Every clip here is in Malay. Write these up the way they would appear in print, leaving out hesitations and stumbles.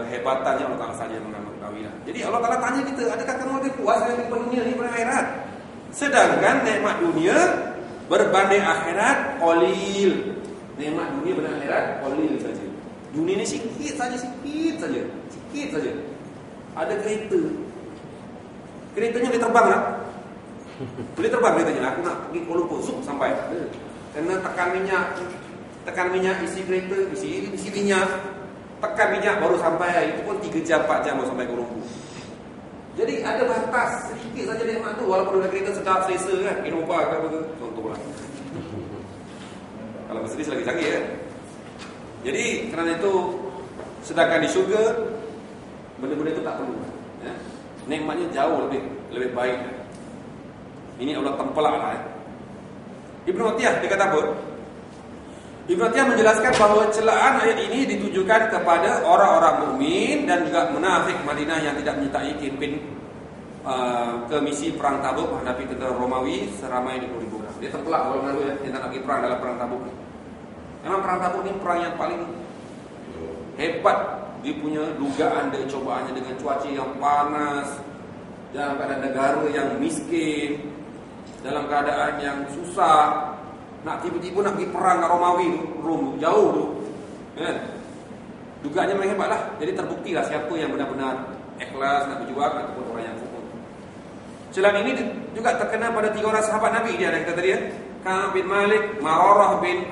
Hebatannya Allah Ta'ala saja yang mengetahui. Jadi Allah Ta'ala tanya kita, adakah kamu lebih puas dengan nikmat dunia ni pada akhirat? Sedangkan nikmat dunia berbanding akhirat qalil. Nikmat dunia berbanding akhirat qalil saja. Dunia ni sikit saja. Ada kereta. Keretanya boleh terbang tak? Boleh terbang keretanya. Aku nak pergi Kuala Lumpur, sampai. Kena tekan minyak, isi kereta, isi minyak. Tekan minyak baru sampai. Itu pun 3 jam 4 jam baru sampai ke Kuala Lumpur. Jadi ada batas sedikit saja nikmat tu. Walaupun ada kereta sedap, selesa kan, Innova ke apa ke, contohlah. Kalau Mercedes lagi canggih kan. Jadi kerana itu, sedangkan di syurga benda-benda itu tak perlu ya. Nikmatnya jauh lebih baik. Ini Allah tempelak lah ya. Ibnu Atiyah dia kata apa? Ibnu Atiyah menjelaskan bahawa celaan ayat ini ditujukan kepada orang-orang mukmin dan juga munafik Madinah yang tidak menyertai kempen ke misi perang Tabuk menghadapi tentera Romawi seramai 20,000 orang. Dia tempelak orang Melayu yang tak nak pergi perang dalam perang Tabuk. Memang perang Tabuk ni perang yang paling hebat. Dia punya dugaan dan cobaannya dengan cuaca yang panas, dalam keadaan negara yang miskin, dalam keadaan yang susah. Nak tiba-tiba nak pergi perang dengan Romawi tu, Rom tu, jauh tu kan? Dugaannya memang hebat lah. Jadi terbuktilah siapa yang benar-benar ikhlas nak berjuang ataupun orang yang kufur. Celaan ini juga terkena pada 3 orang sahabat Nabi. Dia ada kata tadi ya, Ka'ab bin Malik, Mararah bin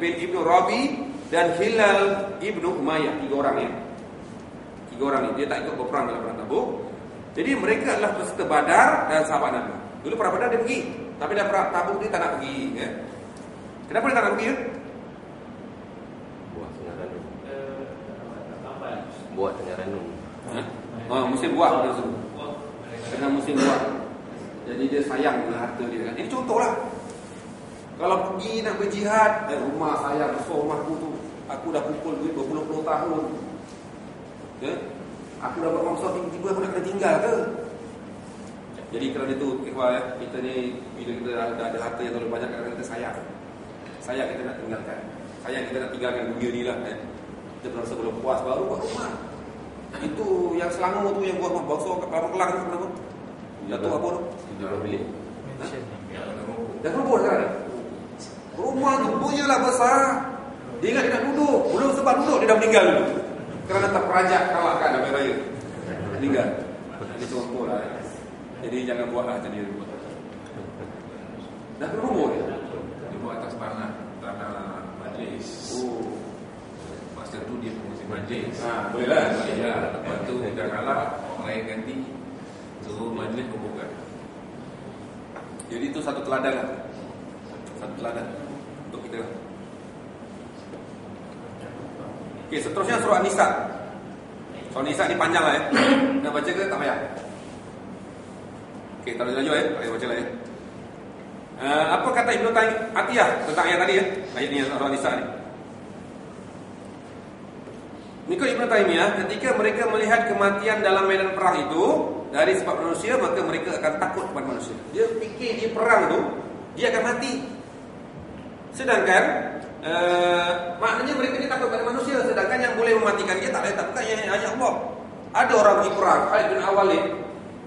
Ibnu Rabi dan Hilal Ibnu Umayyah. 3 orang ya. 3 orang ni dia tak ikut berperang dalam perang Tabuk. Jadi mereka adalah peserta Badar dan sahabat Nabi. Dulu perang Badar dia pergi, tapi dah perang Tabuk dia tak nak pergi ya. Kenapa dia tak nak pergi ya? Buat tengah renung. Musim buah kena musim buah. Jadi dia sayang dengan harta dia kan. Ini contohlah. Kalau pergi nak berjihad, rumah saya besar rumahku tu, aku dah kumpul duit berpuluh-puluh tahun. Ya? Aku dah bermangsa tiba-tiba aku nak kena tinggal ke? Jadi kerana itu ikhwah ya, kita ni bila kita ada harta yang terlalu banyak, kadang-kadang kita sayang kita nak tinggalkan. Sayang kita nak tinggalkan dunia ni lah ya. Kita merasa belum puas baru buat rumah. Itu yang Selangor tu yang buat rumah bangsa kat Kelang tu kenapa? Jatuh apa tu? Tidur bilik. Dah kubur sekarang. Rumah tu punyalah besar. Dia ingat dia nak duduk. Belum sebab duduk dia dah meninggal dulu. Kerana terperajak kalahkan Habis Raya. Meninggal. Ini contoh lah ya. Jadi jangan buatlah macam dia. Dah kubur dia. Dia buat atas tanah majlis. Masa tu dia fungsi majlis. Boleh lah. Ya, lepas tu dah kalah, orang lain ganti, suruh majlis kuburkan. Jadi itu satu teladan lah. Satu teladan untuk kita. Okey, seterusnya surah An-Nisa. Surah An-Nisa ni panjang lah ya. Nak baca ke tak payah? Okey, tak boleh laju ya. Saya baca lah ya. Apa kata Ibnu Atiyah tentang ayat tadi ya? Ayat ni surah An-Nisa ni. Mengikut Ibnu Taimiyah, ketika mereka melihat kematian dalam medan perang itu dari sebab manusia, maka mereka akan takut kepada manusia. Dia fikir dia perang tu dia akan mati. Sedangkan maknanya mereka ni takut kepada manusia. Sedangkan yang boleh mematikan dia tak lain tak bukan hanya Allah. Ada orang pergi perang, Khalid bin Walid,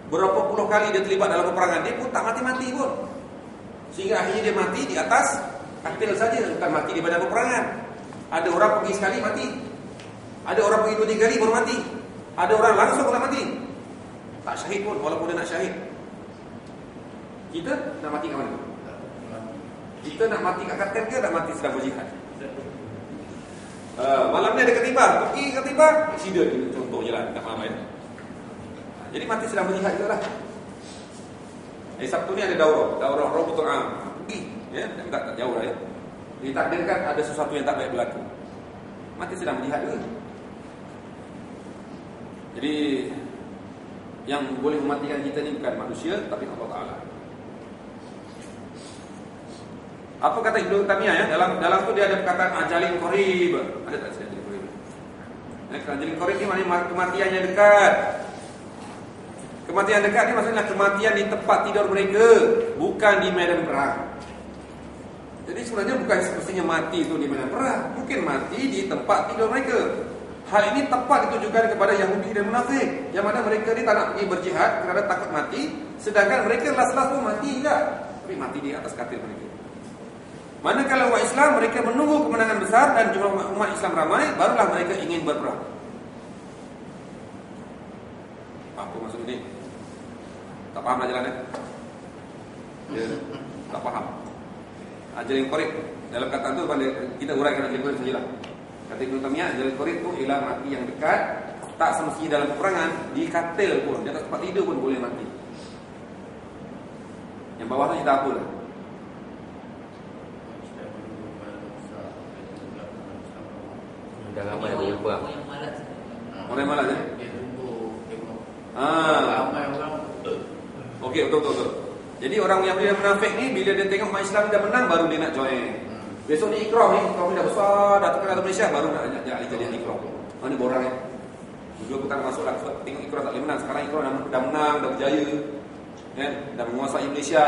berapa puluh kali dia terlibat dalam peperangan, dia pun tak mati-mati pun. Sehingga akhirnya dia mati di atas katil saja, bukan mati di medan peperangan. Ada orang pergi sekali mati. Ada orang pergi 2-3 kali baru mati. Ada orang langsung pula mati. Tak syahid pun walaupun dia nak syahid. Kita nak mati kat mana? Kita nak mati kat katil ke nak mati sedang berjihad? Malam ni ada ketiban, pergi ketiban, accident contoh je lah, tak faham ya. Jadi mati sedang berjihad juga lah. Sabtu ni ada daurah Rabatul Am. Pergi ya, tak jauh lah ya. Ditakdirkan ada sesuatu yang tak baik berlaku. Mati sedang berjihad juga. Jadi yang boleh mematikan kita ni bukan manusia tapi Allah Ta'ala. Apa kata Ibnu Taimiyah ya? Dalam tu dia ada perkataan ajalin qarib. Ada tak ajalin qarib? Ajalin qarib ni maknanya kematian yang dekat. Kematian dekat ni maksudnya kematian di tempat tidur mereka, bukan di medan perang. Jadi sebenarnya bukan semestinya mati itu di medan perang, mungkin mati di tempat tidur mereka. Hal ini tepat ditujukan kepada Yahudi dan munafik, yang mana mereka ni tak nak pergi berjihad kerana takut mati, sedangkan mereka last-last pun mati juga, tapi mati di atas katil mereka. Manakala umat Islam, mereka menunggu kemenangan besar dan jumlah umat Islam ramai, barulah mereka ingin berperang. Apa maksud ini? Tak faham lah jalan dia tak faham. Jalan korek dalam kata tu kita uraikan jalan korek sajalah. Kata Ibnu Taimiyah, jalan korek tu ialah mati yang dekat, tak semestinya dalam peperangan, di katil pun, di atas tempat tidur pun boleh mati. Yang bawah tu kita apa lah. Dah ramai boleh perang. Orang yang malas Dia tunggu tengok. ramai orang. Okey, betul. Jadi orang yang dia munafik ni, bila dia tengok umat Islam dah menang, baru dia nak join. Besok ni ikram ni dah besar, dah terkenal di Malaysia, baru nak ajak Ali jadi ikram. Mana borang ni? Dulu aku tak masuk lah, tengok ikram tak boleh menang. Sekarang ikram dah menang, dah berjaya, kan? Dah menguasai Malaysia.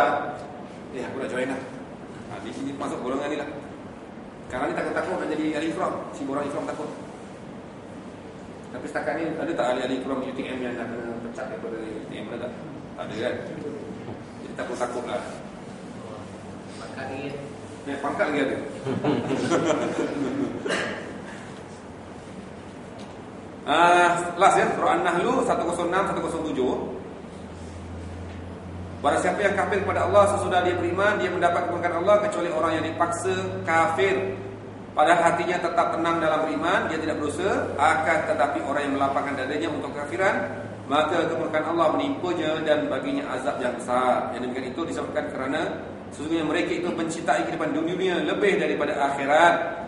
Aku nak join lah. Di sini masuk golongan ni lah. Sekarang ni takut nak jadi ahli ikram. Si borang ikram takut. Tapi setakat ni ada tak ahli ikram UTM yang dah kena pecat daripada UTM ada tak? Tak ada kan? Jadi takut lah. Makan dia. Pangkat lagi ada. Last ya, surah An-Nahl 106-107. Barang siapa yang kafir kepada Allah sesudah dia beriman, dia mendapat keberkahan Allah, kecuali orang yang dipaksa kafir padahal hatinya tetap tenang dalam beriman, dia tidak berdosa. Akan tetapi orang yang melapangkan dadanya untuk kekafiran, maka keberkahan Allah menimpanya dan baginya azab yang besar. Yang demikian itu disebabkan kerana sesungguhnya mereka itu mencintai kehidupan dunia lebih daripada akhirat,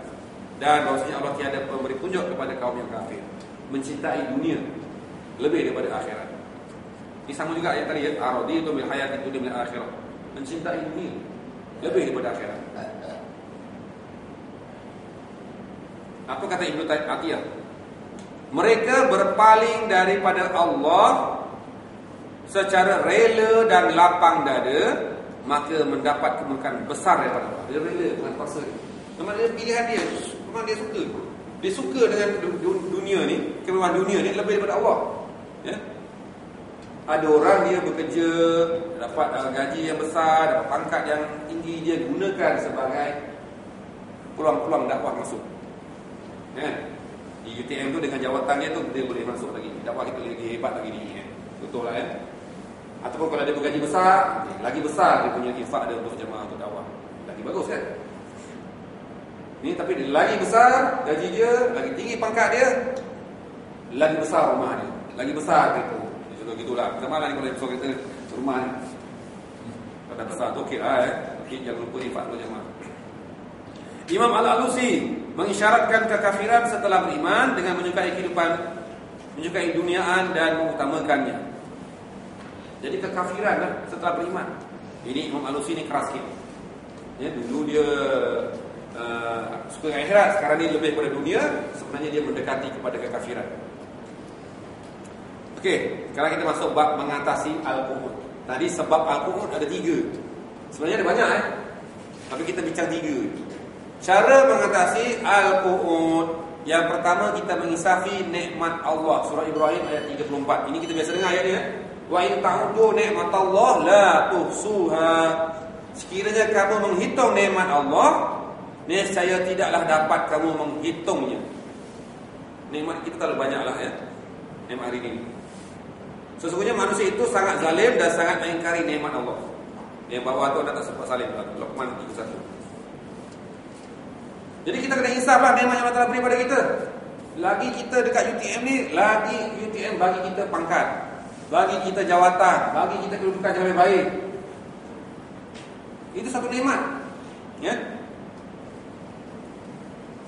dan bahwasanya Allah tiada memberi tunjuk kepada kaum yang kafir. Mencintai dunia lebih daripada akhirat. Ini sama juga ayat tadi ya, araditu bil hayati dunya bil akhirah. Mencintai dunia lebih daripada akhirat. Apa kata Ibnu Atiyah? Mereka berpaling daripada Allah secara rela dan lapang dada, maka mendapat kemungkaran besar daripada Allah. Dia rela dengan paksa dia. Memang dia pilihan dia. Memang dia suka. Dia suka dengan dunia ni, kemewahan dunia ni lebih daripada Allah. Ya. Ada orang dia bekerja, dapat gaji yang besar, dapat pangkat yang tinggi, dia gunakan sebagai peluang-peluang dakwah masuk. Ya. Di UTM tu dengan jawatan dia tu dia boleh masuk lagi. Dakwah kita lagi hebat lagi ni. Ya. Betul lah ya. Ataupun kalau dia bergaji besar, lagi besar dia punya infak dia untuk jemaah, untuk dakwah. Lagi bagus kan? Ni tapi dia lagi besar gaji dia, lagi tinggi pangkat dia, lagi besar rumah dia, lagi besar gitu. Contoh gitulah. Kita malah ni kalau besar kita rumah ni. Kalau besar tu okeylah Okey, jangan lupa infak untuk jemaah. Imam Al-Alusi mengisyaratkan kekafiran setelah beriman dengan menyukai kehidupan, menyukai duniaan dan mengutamakannya. Jadi kekafiran kan setelah beriman. Ini Imam Al-Alusi ni keras sikit. Ya, dulu dia suka dengan akhirat, sekarang ni lebih pada dunia. Sebenarnya dia mendekati kepada kekafiran. Okey, sekarang kita masuk bab mengatasi al-qu'ud. Tadi sebab al-qu'ud ada 3. Sebenarnya ada banyak tapi kita bincang 3. Cara mengatasi al-qu'ud. Yang pertama, kita mengisafi nikmat Allah. Surah Ibrahim ayat 34. Ini kita biasa dengar ayat ni. Wa in ta'udu ni'matallah la tuhsuha. Sekiranya kamu menghitung nikmat Allah, nescaya tidaklah dapat kamu menghitungnya. Nikmat kita terlalu banyaklah ya. Nikmat hari ini. Sesungguhnya manusia itu sangat zalim dan sangat mengingkari nikmat Allah. Yang bawah tu anda tak sempat salim. Luqman 31. Jadi kita kena insaflah nikmat yang Allah Taala beri pada kita. Lagi kita dekat UTM ni, lagi UTM bagi kita pangkat, bagi kita jawatan, bagi kita kedudukan yang lebih baik. Itu satu nikmat. Ya.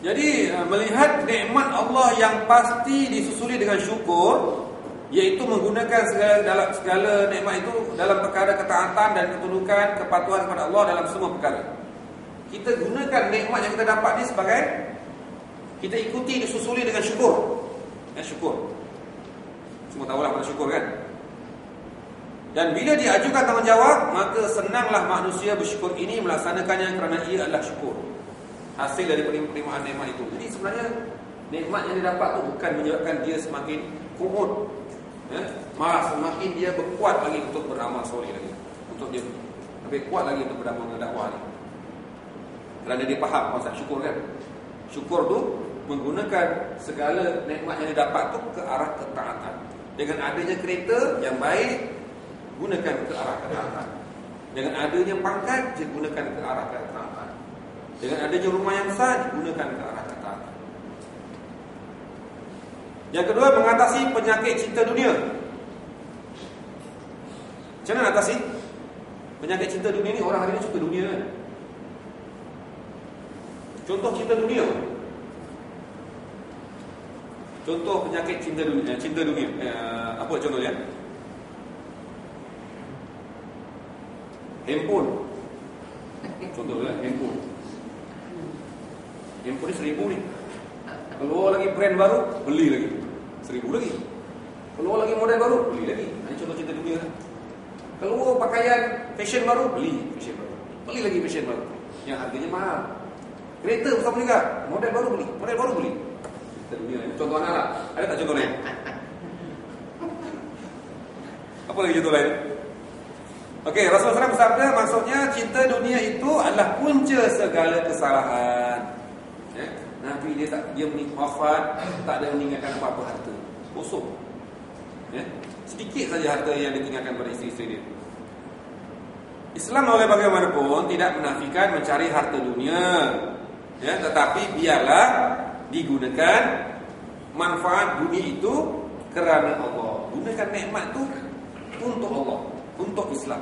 Jadi melihat nikmat Allah yang pasti disusuli dengan syukur, iaitu menggunakan segala nikmat itu dalam perkara ketaatan dan ketundukan, kepatuhan kepada Allah dalam semua perkara. Kita gunakan nikmat yang kita dapat ni sebagai, kita ikuti disusuli dengan syukur. Ya, syukur. Semua tahulah pada syukur kan. Dan bila diajukan tanggungjawab, maka senanglah manusia bersyukur ini melaksanakannya kerana ia adalah syukur. Hasil dari penerimaan nikmat itu. Jadi sebenarnya Nikmat yang dia dapat tu bukan menyebabkan dia semakin kuat, malah semakin dia berkuat lagi untuk beramal soleh lagi, untuk dia lebih kuat lagi untuk beramal dakwah ni. Kerana dia faham konsep syukur kan. Syukur tu menggunakan segala nikmat yang dia dapat tu ke arah ketaatan. Dengan adanya kereta yang baik, gunakan ke arah ketaatan. Dengan adanya pangkat, dia gunakan ke arah ketaatan. Dengan adanya rumah yang besar, digunakan ke arah ketaatan. Yang kedua, mengatasi penyakit cinta dunia. Macam mana atasi penyakit cinta dunia ni? Orang hari ni suka dunia kan. Contoh cinta dunia. Contoh penyakit cinta dunia. Apa contohnya? Handphone. Contohnya handphone. Handphone ni 1,000 ni. Keluar lagi brand baru, beli lagi 1,000 lagi. Keluar lagi model baru, beli lagi. Ini contoh cinta dunia kan. Keluar pakaian fashion baru, beli fashion baru. Beli lagi fashion baru yang harganya mahal. Kereta sama juga, model baru beli. Cinta dunia. Contoh anak lah. Ada tak contoh lain? Apa lagi contoh lain? Okey, Rasulullah SAW bersabda, maksudnya cinta dunia itu adalah punca segala kesalahan. Nabi dia wafat, tak ada meninggalkan apa-apa harta. Kosong. Sedikit saja harta yang ditinggalkan pada isteri-isteri dia. Islam oleh bagaimanapun tidak menafikan mencari harta dunia, tetapi biarlah digunakan manfaat dunia itu kerana Allah. Gunakan nikmat itu untuk Allah, untuk Islam.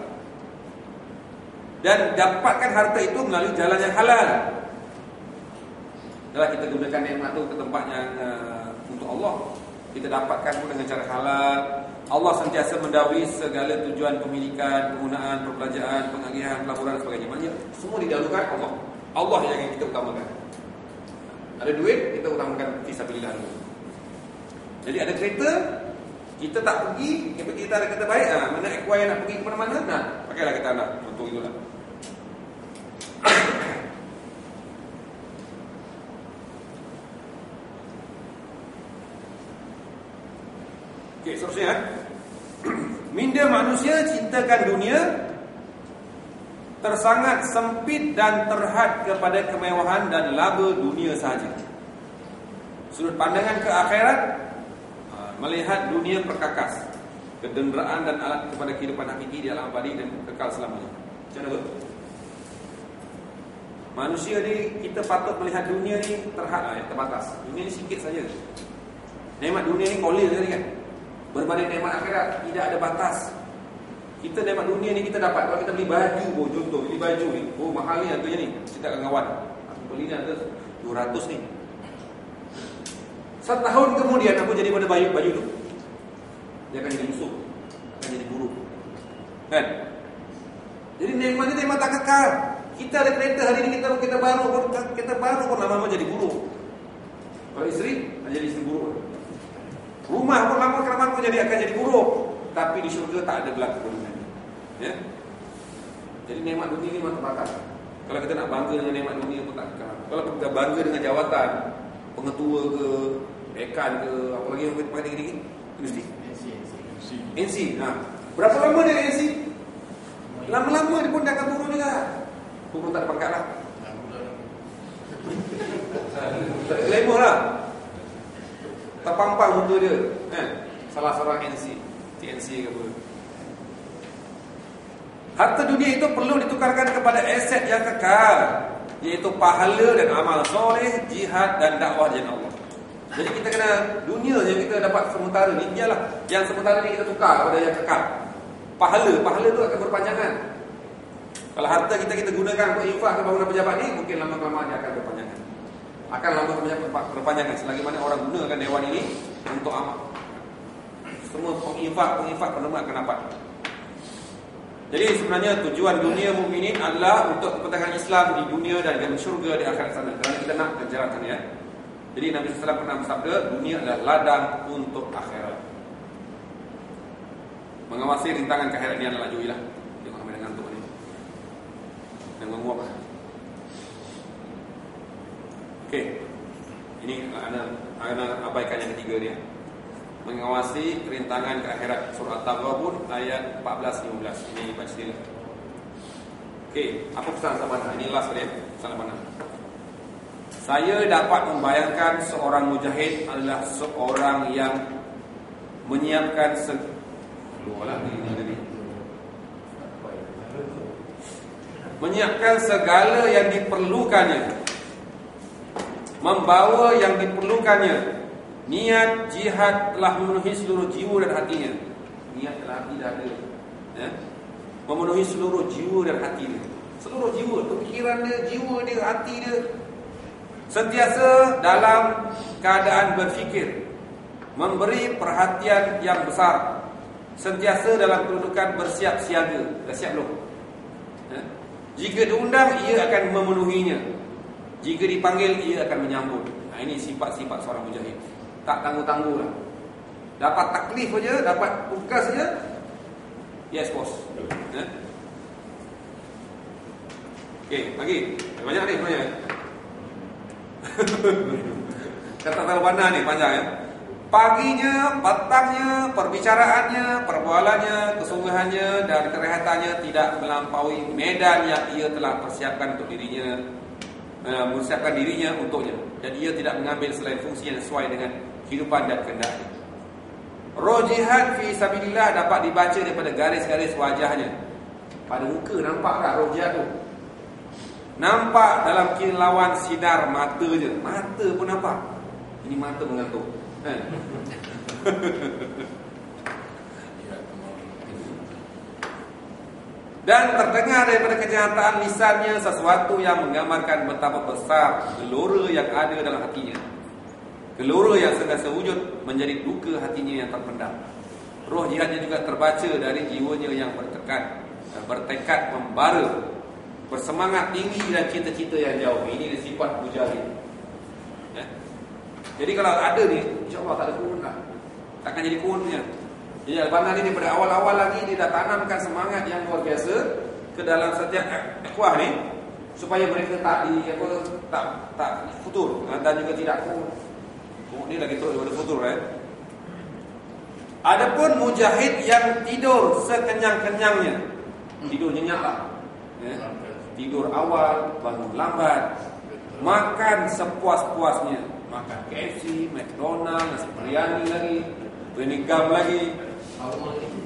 Dan dapatkan harta itu melalui jalan yang halal. Kalau kita gunakan nikmat itu ke tempat yang untuk Allah, kita dapatkan pun dengan cara halal. Allah sentiasa mendahului segala tujuan pemilikan, penggunaan, perbelanjaan, pengagihan, pelaburan dan sebagainya. Maksudnya semua didahulukan Allah. Allah yang kita utamakan. Ada duit, kita utamakan fisabilillah dulu. Jadi ada kereta, kita tak pergi, kita ada kereta baik, mana acquire nak pergi ke mana-mana, pakailah kereta anda. Contoh itulah. Okey, seterusnya. Minda manusia cintakan dunia tersangat sempit dan terhad kepada kemewahan dan laba dunia sahaja. Sudut pandangan ke akhirat, melihat dunia perkakas, kedenderaan dan alat kepada kehidupan hakiki di alam abadi dan kekal selamanya. Macam mana tu? Manusia ni, kita patut melihat dunia ni terhad, terbatas. Dunia ni sikit saja. Nikmat dunia ni kolil tadi kan. Berbanding nikmat akhirat, tidak ada batas. Kita nikmat dunia ni kita dapat. Kalau kita beli baju, contoh beli baju ni, mahal ni harganya ni. Cerita dengan kawan, aku beli ni harga 200 ni. Setahun kemudian aku jadi pada baju tu, dia akan jadi musuh, akan jadi buruk, kan? Jadi nikmat ni nikmat tak kekal. Kita ada kereta hari ni, kita baru pun lama-lama jadi buruk. Kalau isteri, jadi isteri buruk. Rumah pun lama-lama akan jadi buruk. Tapi di syurga tak ada berlaku benda ni. Jadi nikmat dunia ni memang terbatas. Kalau kita nak bangga dengan nikmat dunia pun tak kekal. Kalau kita bangga dengan jawatan, pengetua ke, dekan ke, apa lagi yang kita pakai tinggi-tinggi? Universiti. NC. Berapa lama dia NC? Lama-lama dia pun akan turun juga. Turun tak ada pangkat lah. Tak ada glamour lah. Terpampang muka dia, salah seorang TNC ke apa. Harta dunia itu perlu ditukarkan kepada aset yang kekal, iaitu pahala dan amal soleh, jihad dan dakwah jalan Allah. Jadi kita kena, dunia yang kita dapat sementara ni, ialah yang sementara ni kita tukar kepada yang kekal. Pahala tu akan berpanjangan. Kalau harta kita gunakan untuk infak ke bangunan pejabat ni, mungkin lama-lama dia akan berpanjangan. Akan lama berpanjangan selagi mana orang gunakan dewan ini untuk amal. Semua penginfak penemat akan dapat. Jadi sebenarnya tujuan dunia mukminin adalah untuk kepentingan Islam di dunia dan dalam syurga di akhirat sana. Kerana kita nak ganjaran sana ya. Jadi Nabi SAW pernah bersabda, dunia adalah ladang untuk akhirat. Mengawasi rintangan ke akhirat ni adalah juilah. Tengok kami dengan ngantuk ni. Dan menguap lah. Okey. Ini ada abaikan yang ketiga dia. Mengawasi kerintangan ke akhirat. Surah At-Taghabun ayat 14-15. Ini baca sila. Okey, apa pesan Sabana? Ini last dia, pesan Sabana. Saya dapat membayangkan seorang mujahid adalah seorang yang menyiapkan menyiapkan segala yang diperlukannya, membawa yang diperlukannya. Niat jihad telah memenuhi seluruh jiwa dan hatinya. Niat dalam hati dah ada, memenuhi seluruh jiwa dan hati dia. Seluruh jiwa, pemikiran dia, jiwa dia, hati dia. Sentiasa dalam keadaan berfikir, memberi perhatian yang besar, sentiasa dalam kedudukan bersiap siaga. Dah siap belum? Jika diundang, ia akan memenuhinya. Jika dipanggil, ia akan menyambut. Ini sifat-sifat seorang mujahid. Tak tangguh-tangguh lah. Dapat taklif saja, dapat tugas saja, yes bos. Okey, lagi. Banyak ni sebenarnya. Kata Talbana ni panjang Paginya, petangnya, perbicaraannya, perbualannya, kesungguhannya dan kerehatannya tidak melampaui medan yang ia telah persiapkan untuk dirinya, mempersiapkan dirinya untuknya, dan ia tidak mengambil selain fungsi yang sesuai dengan kehidupan dan kehendaknya. Roh jihad fi sabilillah dapat dibaca daripada garis-garis wajahnya. Pada muka nampak tak roh jihad tu? Nampak dalam kilauan sinar matanya. Mata pun nampak. Ini mata mengantuk. Dan terdengar daripada kenyataan lisannya sesuatu yang menggambarkan betapa besar gelora yang ada dalam hatinya. Gelora yang sentiasa wujud menjadi duka hatinya yang terpendam. Roh jihadnya juga terbaca dari jiwanya yang bertekad membara, bersemangat tinggi dan cita-cita yang jauh. Ini sifat mujahid. Jadi kalau ada ni, insya-Allah tak ada kurun lah. Takkan jadi kurun punya. Jadi Al-Banna ni daripada awal-awal lagi dia dah tanamkan semangat yang luar biasa ke dalam setiap ikhwah ni supaya mereka tak futur dan juga tidak kurun. Ni lagi teruk daripada futur Adapun mujahid yang tidur sekenyang-kenyangnya, tidur nyenyak lah. Tidur awal, bangun lambat, makan sepuas-puasnya, makan KFC, McDonald, nasi biryani lagi, benigam lagi,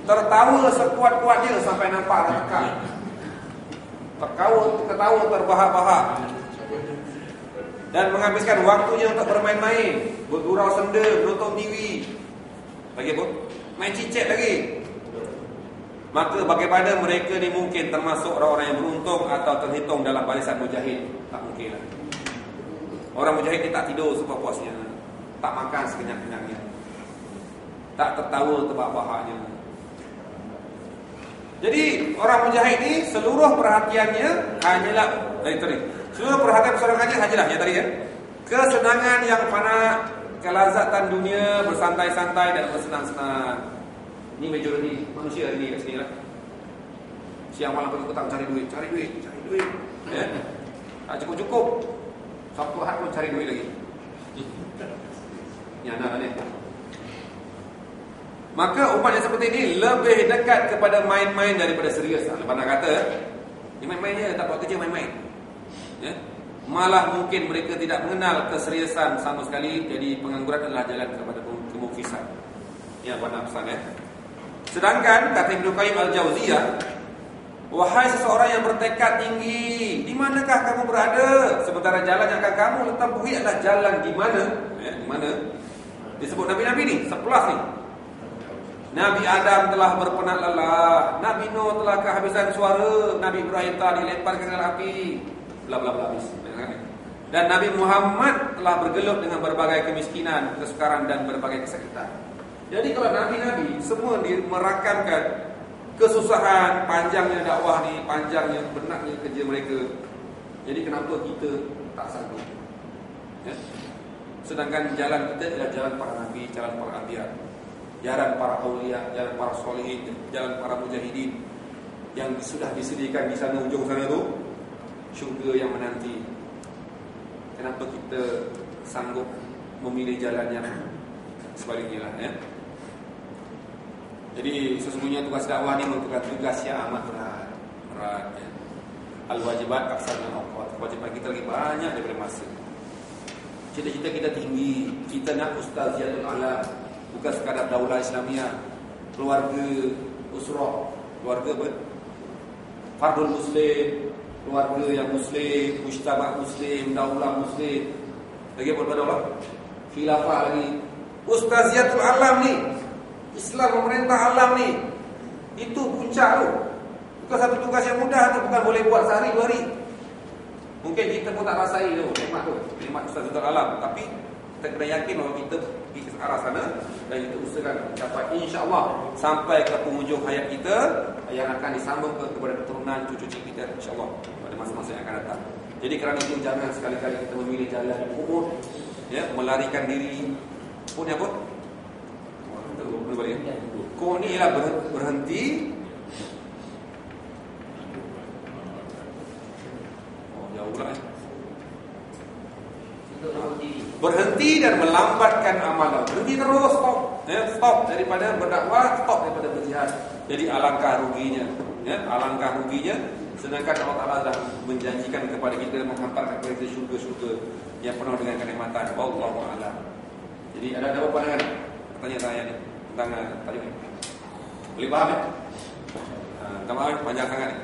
tertawa sekuat-kuatnya sampai nampak rekam, ketawa terbahak-bahak, dan menghabiskan waktunya untuk bermain-main, bergurau senda, menonton TV, lagi apa? Main cicet lagi. Maka bagaimana mereka ni mungkin termasuk orang-orang yang beruntung atau terhitung dalam barisan mujahid? Tak mungkin lah. Orang mujahid ni tak tidur sepuas-puasnya, tak makan sekenyang-kenyangnya, tak tertawa terbahak-bahaknya. Jadi orang mujahid ni seluruh perhatiannya hanyalah seluruh perhatian seorang hajilah ya tadi kesenangan yang fana, kelazatan dunia, bersantai-santai dan bersenang-senang. Ini majoriti manusia hari ni kat sini lah. Siang malam pagi petang cari duit. Tak cukup-cukup. Sabtu Ahad pun cari duit lagi. Ini anak ni. Maka umat yang seperti ini lebih dekat kepada main-main daripada serius. Lepas nak kata, ni main-main je, tak buat kerja main-main. Malah mungkin mereka tidak mengenal keseriusan sama sekali. Jadi pengangguran adalah jalan kepada kemufisan. Ini apa nak pesan Sedangkan kata Ibnu Qayyim Al-Jauziyah, wahai seseorang yang bertekad tinggi, di manakah kamu berada? Sementara jalan yang akan kamu tempuhi adalah jalan di mana? Di mana? Disebut Nabi-Nabi ni, 11 ni. Nabi Adam telah berpenat lelah, Nabi Nuh telah kehabisan suara, Nabi Ibrahim telah dilemparkan ke api, bla bla bla habis. Dan Nabi Muhammad telah bergelut dengan berbagai kemiskinan, kesukaran dan berbagai kesakitan. Jadi kalau Nabi-Nabi semua merakamkan kesusahan, panjangnya dakwah ni, panjangnya benaknya kerja mereka. Jadi kenapa kita tak sanggup? Sedangkan jalan kita adalah jalan para Nabi, jalan para anbiya, jalan para aulia, jalan para solihin, jalan para mujahidin yang sudah disediakan di sana ujung sana tu syurga yang menanti. Kenapa kita sanggup memilih jalan yang sebaliknya lah ya. Jadi sesungguhnya tugas dakwah ini merupakan tugas yang amat berat ya. Al-wajibat aksar min al-awqat. Kewajiban kita lagi banyak daripada masa. Cita-cita kita tinggi. Kita nak ustaziyatul alam, bukan sekadar daulah Islamiah, keluarga usrah, keluarga fardul muslim, keluarga yang muslim, mujtama' muslim, daulah muslim. Lagi apa daulah? Khilafah lagi. Ustaziyatul alam ni, Islam memerintah alam ni, itu puncak tu. Bukan satu tugas yang mudah tu, bukan boleh buat sehari 2 hari. Mungkin kita pun tak rasai tu nikmat Ustaziyatul alam, tapi kita kena yakin bahawa kita pergi ke arah sana dan kita usahakan mencapai insya-Allah sampai ke penghujung hayat kita yang akan disambung kepada keturunan cucu-cucu kita insya-Allah pada masa-masa yang akan datang. Jadi kerana itu jangan sekali-kali kita memilih jalan umur ya, melarikan diri pun apa? Kau ni ialah berhenti. Jauh pula berhenti dan melambatkan amalan. Berhenti terus, stop. Ya, stop daripada berdakwah, stop daripada berjihad. Jadi alangkah ruginya. Ya, alangkah ruginya. Sedangkan Allah Taala dah menjanjikan kepada kita menghantarkan kepada kita syurga-syurga yang penuh dengan kenikmatan. Wallahu a'lam. Jadi ada apa pandangan? Tanya saya ni tentang tajuk ni. Boleh faham ya? Maaf panjang sangat ni.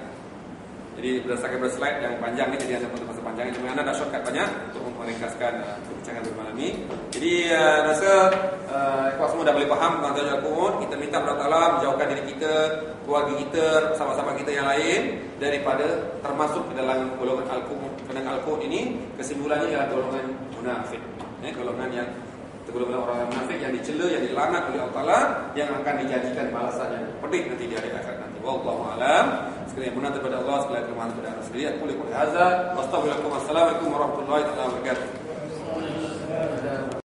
Jadi berdasarkan slide yang panjang ni, jadi ada masa panjang ni. Cuma anda dah shortcut banyak untuk meringkaskan perbincangan bermalam ni. Jadi rasa kau semua dah boleh faham tentang tajuk Al-Qur'an. Kita minta kepada Allah Taala menjauhkan diri kita, keluarga kita, sahabat-sahabat kita yang lain daripada termasuk ke dalam golongan Al-Qur'an. Kerana Al-Qur'an ini kesimpulannya ialah golongan munafik. Golongan yang golongan orang munafik yang dicela, yang dilaknat oleh Allah Taala, yang akan dijadikan balasan yang pedih nanti di hari akhirat nanti. Wallahu a'lam. Sekali yang benar daripada Allah, sekali kelemahan daripada Anda sendiri. Aku lihat hadza, wassalamualaikum warahmatullahi wabarakatuh.